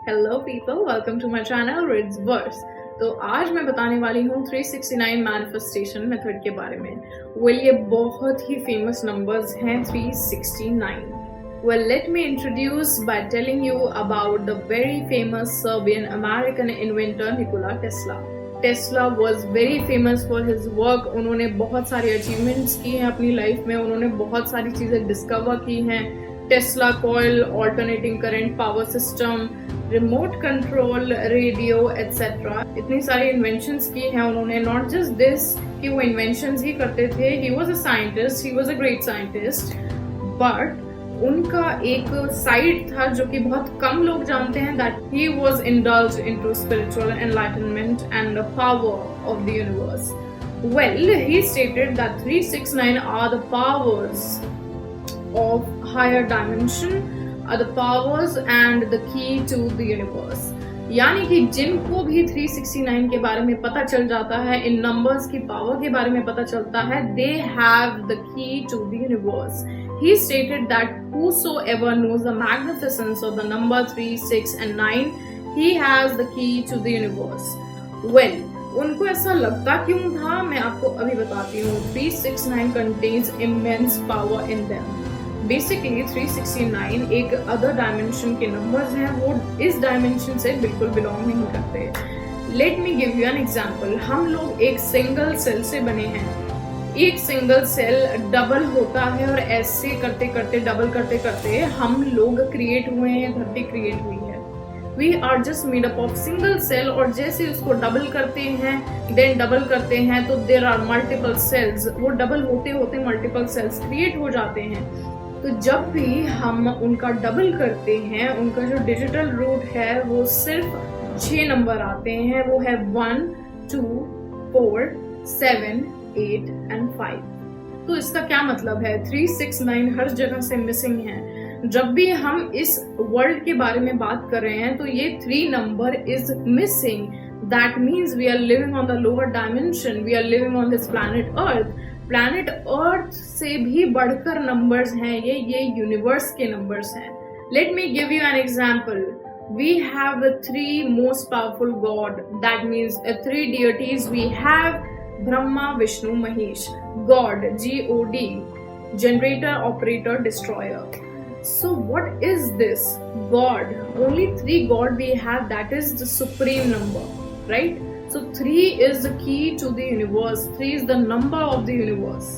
Hello people, welcome to my channel Rids Verse. तो आज मैं बताने वाली हूँ 369 मैनिफेस्टेशन मेथड के बारे में। ये बहुत ही फेमस नंबर्स हैं 369। Let me introduce by telling you about the very famous Serbian American inventor Nikola Tesla. Tesla was very famous for his work. उन्होंने बहुत सारे अचीवमेंट्स किए हैं अपनी लाइफ में, उन्होंने बहुत सारी चीज़ें डिस्कवर की हैं। Tesla coil, alternating current power system, remote control, radio etcetera, इतनी सारी इन्वेंशंस की हैं उन्होंने। नॉट जस्ट दिस कि वो इन्वेंशंस ही करते थे, he was a scientist, he was a great scientist, but उनका एक साइड था जो कि बहुत कम लोग जानते हैं, that he was indulge into spiritual enlightenment and the power of the universe. He stated that 369 are the powers of higher dimension, are the powers and the key to the universe। यानी कि जिनको भी 369 के बारे में पता चल जाता है, इन नंबर्स की पावर के बारे में पता चलता है, they have the key to the universe। He stated that whosoever knows the magnificence of the number 3, 6 and 9, he has the key to the universe। उनको ऐसा लगता क्यों था, मैं आपको अभी बताती हूँ। 369 contains immense power in them। Basically 369 एक अदर डायमेंशन के नंबर्स हैं, वो इस डायमेंशन से बिल्कुल बिलोंग नहीं करते। Late me give you an example. हम लोग एक सिंगल सेल से बने हैं। एक सिंगल सेल डबल होता है और ऐसे करते करते डबल करते करते हम लोग क्रिएट हुए हैं, धरती क्रिएट हुई है। We are just made up of single cell, और जैसे उसको डबल करते हैं, देन डबल करते हैं, तो देर आर मल्टीपल सेल्स। वो डबल होते होते मल्टीपल सेल्स क्रिएट हो जाते हैं। तो जब भी हम उनका डबल करते हैं, उनका जो डिजिटल रूट है वो सिर्फ 6 नंबर आते हैं। वो है 1, 2, 4, 7, 8 एंड 5। तो इसका क्या मतलब है? 369 हर जगह से मिसिंग है। जब भी हम इस वर्ल्ड के बारे में बात कर रहे हैं तो ये 3 number is missing. That means we are living on the lower dimension, we are living on this planet earth. Planet earth से भी बढ़कर नंबर्स हैं ये यूनिवर्स के नंबर्स हैं। Let me give you an example. We have 3 most powerful god, that means 3 deities। We have Brahma, Vishnu, Mahesh. God, GOD, generator, operator, destroyer। So what is this? God. Only 3 God we have, that is the supreme number, right? So 3 is the key to the universe. 3 is the number of the universe.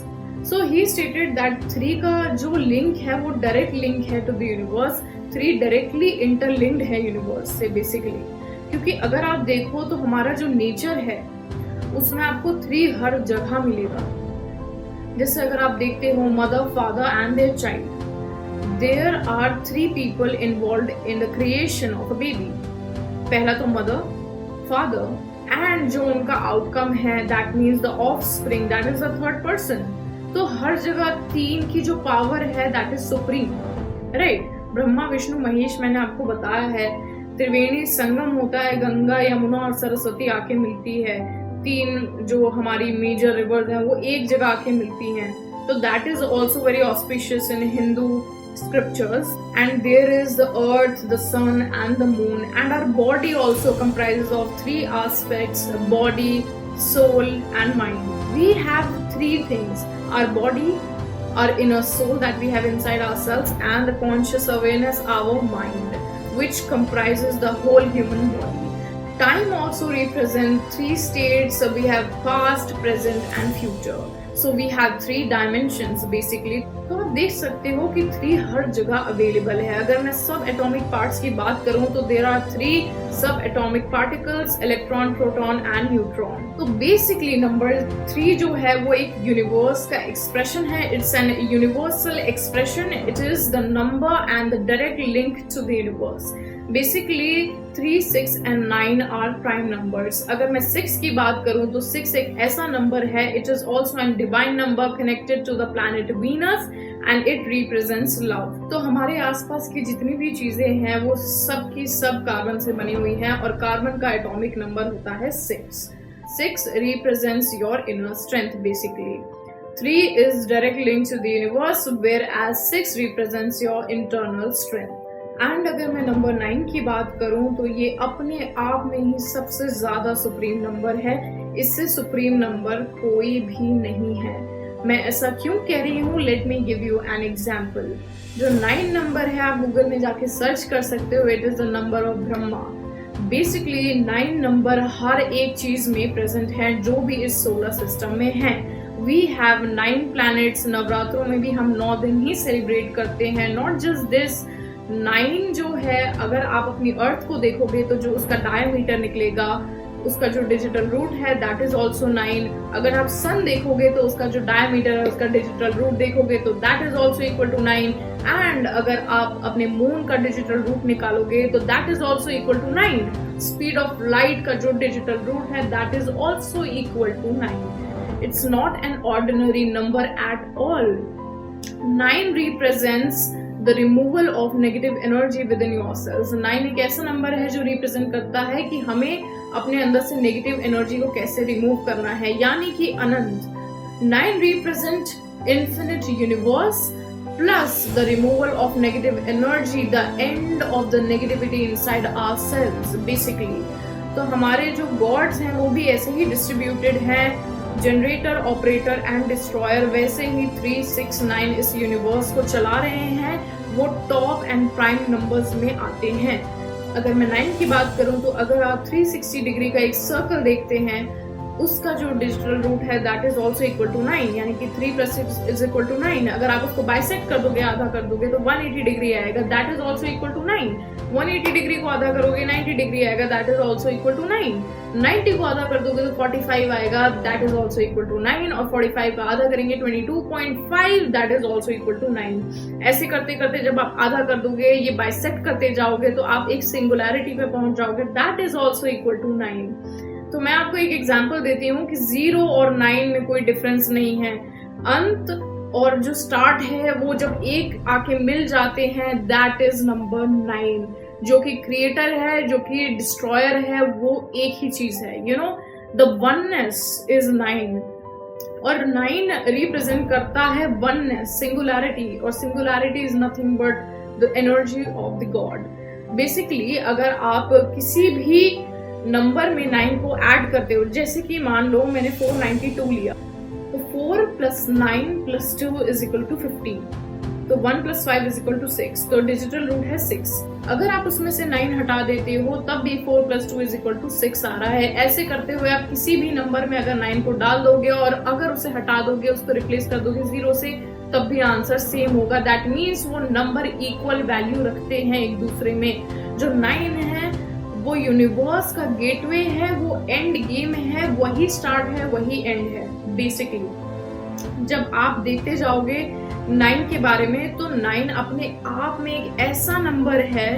So he stated that 3 का जो link है वो direct link है to the universe। 3 directly interlinked है universe से basically. क्योंकि अगर आप देखो तो हमारा जो नेचर है उसमें आपको 3 हर जगह मिलेगा। जैसे अगर आप देखते हो mother, father and their child, there are 3 people involved in the creation of a baby. पहला तो मदर, फादर, एंड जो उनका आउटकम है, that means the offspring, that is the third person. तो हर जगह 3 की जो पावर है that is supreme, right? Brahma, Vishnu, Mahesh मैंने आपको बताया है। त्रिवेणी संगम होता है, गंगा, यमुना और सरस्वती आके मिलती है। 3 जो हमारी मेजर रिवर्स हैं वो एक जगह आके मिलती हैं। तो that is also very auspicious in Hindu scriptures। And there is the earth, the sun and the moon, and our body also comprises of 3 aspects: body, soul and mind। We have 3 things: our body, our inner soul that we have inside ourselves, and the conscious awareness, our mind, which comprises the whole human body। Time also represents 3 states, so we have past, present and future। So we have 3 dimensions basically। तो आप देख सकते हो कि 3 हर जगह available है। अगर मैं सब एटॉमिक पार्ट्स की बात करूं तो there are 3 subatomic particles: electron, proton and neutron. तो बेसिकली नंबर 3 जो है वो एक यूनिवर्स का एक्सप्रेशन है। It's an universal expression. It is the number and the direct link to the universe. Basically 3, 6 and 9 are prime numbers. अगर मैं 6 की बात करूं तो 6 एक ऐसा नंबर है, it is also an divine number connected to the planet Venus and it represents love. तो हमारे आसपास की जितनी भी चीजें हैं वो सब की सब कार्बन से बनी हुई हैं, और कार्बन का एटॉमिक नंबर होता है 6। 6 represents your inner strength basically। 3 is direct linked to the universe, whereas 6 represents your internal strength। And अगर मैं नंबर 9 की बात करूं तो ये अपने आप में ही सबसे ज्यादा सुप्रीम नंबर है, इससे सुप्रीम नंबर कोई भी नहीं है। मैं ऐसा क्यों कह रही हूँ, late me give you an example. जो 9 नंबर है आप गूगल में जाके सर्च कर सकते हो, it is the number of Brahma. Basically 9 number हर एक चीज में प्रेजेंट है जो भी इस सोलर सिस्टम में है। We have 9 planets. नवरात्रों में भी हम 9 दिन ही सेलिब्रेट करते हैं। नॉट जस्ट दिस, 9 जो है, अगर आप अपनी अर्थ को देखोगे तो जो उसका डायमीटर निकलेगा, उसका जो डिजिटल रूट है दैट इज ऑल्सो 9। अगर आप सन देखोगे तो उसका जो डायमीटर है, उसका डिजिटल रूट देखोगे तो that is also equal to 9। And अगर आप अपने मून का डिजिटल रूट निकालोगे तो that is also equal to 9। Speed of light का जो डिजिटल रूट है that is also equal to 9। It's not an ordinary number at all. 9 represents the removal of negative energy within your cells. 9 एक ऐसा number है जो represent करता है कि हमें अपने अंदर से नेगेटिव एनर्जी को कैसे रिमूव करना है, यानी कि अनंत। 9 represent infinite universe plus the removal of negative energy, the end of the negativity inside ourselves basically. तो हमारे जो गॉड्स हैं वो भी ऐसे ही डिस्ट्रीब्यूटेड हैं, जनरेटर, ऑपरेटर एंड डिस्ट्रॉयर। वैसे ही 3, 6, 9 इस यूनिवर्स को चला रहे हैं, वो टॉप एंड प्राइम नंबर्स में आते हैं। अगर मैं 9 की बात करूं तो अगर आप 360 डिग्री का एक सर्कल देखते हैं, उसका जो डिजिटल रूट है that is also equal to 9, यानी कि 3 + 6 इज इक्वल टू 9। अगर आप उसको बाइसेक्ट कर दोगे, आधा कर दोगे तो 180 डिग्री आएगा, that is also equal to 9। 180 degree को आधा करोगे 90 डिग्री आएगा, that is also equal to 9। 90 को आधा कर दोगे तो 45 आएगा, that is also equal to 9। और 45 का आधा करेंगे 22.5, that is also equal to 9। ऐसे करते करते जब आप आधा कर दोगे, ये बाइसेक्ट करते जाओगे तो आप एक सिंगुलैरिटी पे पहुंच जाओगे, that is also equal to 9। तो मैं आपको एक एग्जांपल देती हूँ कि 0 और 9 में कोई डिफरेंस नहीं है। अंत और जो स्टार्ट है वो जब एक आके मिल जाते हैं, दैट इज नंबर 9। जो कि क्रिएटर है, जो कि डिस्ट्रॉयर है, वो एक ही चीज है। You know, the oneness is 9। और 9 रिप्रेजेंट करता है वननेस, सिंगुलैरिटी, और singularity is nothing but the energy of the God. Basically अगर आप किसी भी नंबर में 9 को ऐड करते हो, जैसे कि मान लो मैंने 492 लिया, तो 4 + 9 + 2 इज इक्वल टू 15, तो 1 + 5 इज इक्वल टू 6, तो डिजिटल रूट है 6। अगर आप उसमें से 9 हटा देते हो तब भी 4 + 2 इज इक्वल टू 6 आ रहा है। ऐसे करते हुए आप किसी भी नंबर में अगर 9 को डाल दोगे और अगर उसे हटा दोगे, उसको रिप्लेस कर दोगे 0 से, तब भी आंसर सेम होगा। दैट मीन्स वो नंबर इक्वल वैल्यू रखते हैं एक दूसरे में। जो 9 है वो यूनिवर्स का गेटवे है, वो एंड गेम है, वही स्टार्ट है, वही एंड है बेसिकली। जब आप देखते जाओगे 9 के बारे में, तो 9 अपने आप में एक ऐसा नंबर है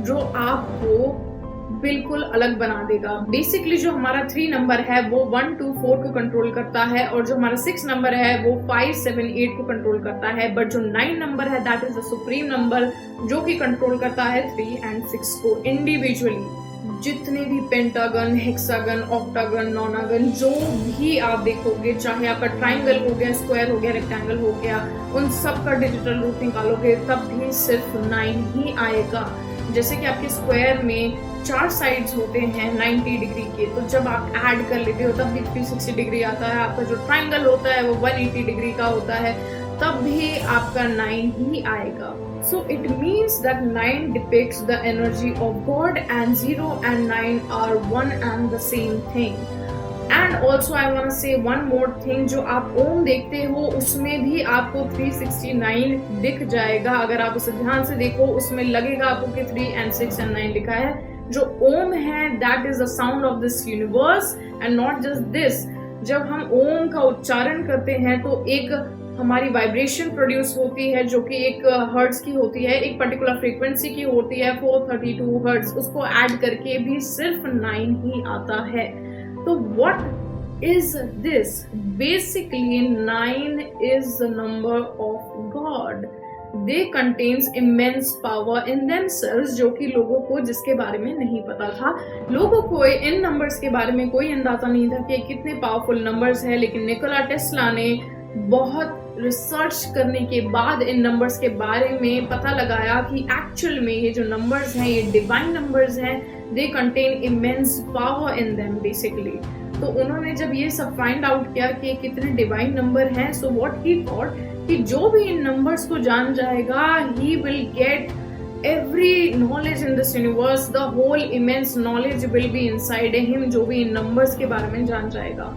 जो आपको बिल्कुल अलग बना देगा। बेसिकली जो हमारा 3 नंबर है वो 1, 2, 4 को कंट्रोल करता है, और जो हमारा 6 नंबर है वो 5, 7, 8 को कंट्रोल करता है। बट जो 9 नंबर है that is the supreme number, जो कि कंट्रोल करता है 3 और 6 को इंडिविजुअली। जितने भी पेंटागन, हेक्सागन, ऑक्टागन, नॉनागन, जो भी आप देखोगे, चाहे आपका ट्राइंगल हो गया, स्क्वायर हो गया, रेक्टेंगल हो गया, उन सब का डिजिटल रूट निकालोगे तब भी सिर्फ 9 ही आएगा। जैसे कि आपके स्क्वायर में 4 साइड्स होते हैं 90 डिग्री के, तो जब आप ऐड कर लेते हो तब भी 360 डिग्री आता है। आपका जो ट्राइंगल होता है वो 180 डिग्री का होता है, तब भी आपका 9 ही आएगा। So it means that 9 depicts the energy of God, and 0 and 9 are one and the same thing. And also I want to say one more thing, जो आप ओम देखते हो उसमें भी आपको 369 दिख जाएगा। अगर आप उसे ध्यान से देखो, उसमें लगेगा आपको कि 3 और 6 और 9 लिखा है। जो ओम है that is the sound of this universe, and not just this। जब हम ओम का उच्चारण करते हैं तो एक हमारी वाइब्रेशन प्रोड्यूस होती है जो कि एक हर्ट्ज की होती है, एक पर्टिकुलर फ्रीक्वेंसी की होती है 432 हर्ट्ज। उसको ऐड करके भी सिर्फ 9 ही आता है। तो what is this? Basically 9 is the number of God. They contains immense power in themselves, जो कि लोगों को, जिसके बारे में नहीं पता था, लोगों को इन नंबर्स के बारे में कोई अंदाजा नहीं था कि कितने पावरफुल नंबर्स है। लेकिन निकोला टेस्ला ने बहुत रिसर्च करने के बाद इन नंबर्स के बारे में पता लगाया कि एक्चुअल में ये जो नंबर्स हैं ये डिवाइन नंबर्स हैं, they contain immense power in them basically. तो उन्होंने जब ये सब फाइंड आउट किया कि कितने डिवाइन नंबर हैं, सो व्हाट ही थॉट कि जो भी इन नंबर्स को जान जाएगा he will get every knowledge in this universe, the whole immense knowledge will be inside him, जो भी इन नंबर्स के बारे में जान जाएगा।